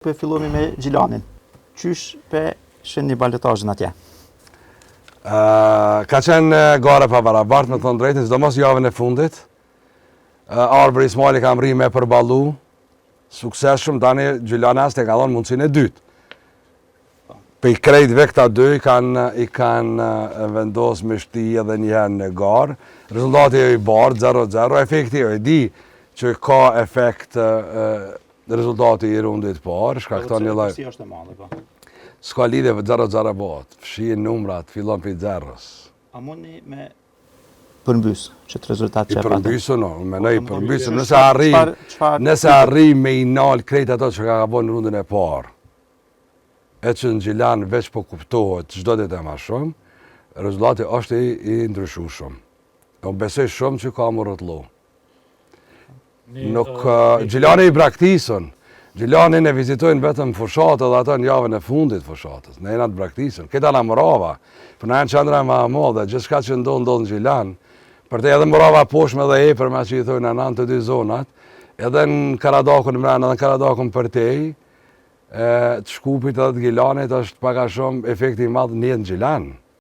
Për fillomi me Gjilanin. Qysh për sheni balotajin atje? Ka qenë gare pa barabart, me thonë drejtin, sidomos javën e fundit. Arbër Ismaili kam rri me përballu, sukseshëm, tani Gjilani te ka dhonë mundësin e dytë. Për i krejtve këta dy i kanë vendos me shti edhe njëherë në garë. Rezultati e i barë, 0-0, efekti e di që ka efekt rezultati i rundit parë, shkakton një lloj. Si është e madhe, po. S'ka lidhje për 0-0 bëhet, fshihen numrat, fillon për 0-s. A mundi me përmbys që të rezultat që I përmbysu, no, menoj përmbysu, nëse arri me i nal krejt ato që ka bënë në rundin e parë, e që në Gjilan veç po kuptohet çdo ditë më shumë, rezultati është i ndryshueshëm. Unë besoj shumë që ka më rrotullu. Nuk Gjilani i braktisën. Gjilani ne vizitojnë vetëm fushatë dhe ato në javën e fundit fushatës. Ne jena të braktisën. Këta në Morava, për në janë qëndra më modhe, gjithçka që ndodh në Gjilan, për te edhe Morava poshme dhe e për me që i thojnë në anë të dy zonat, edhe në Karadakun mrena edhe në Karadakun për tej, të Shkupit edhe të Gilanit është paka shumë efekti i madh në Gjilan.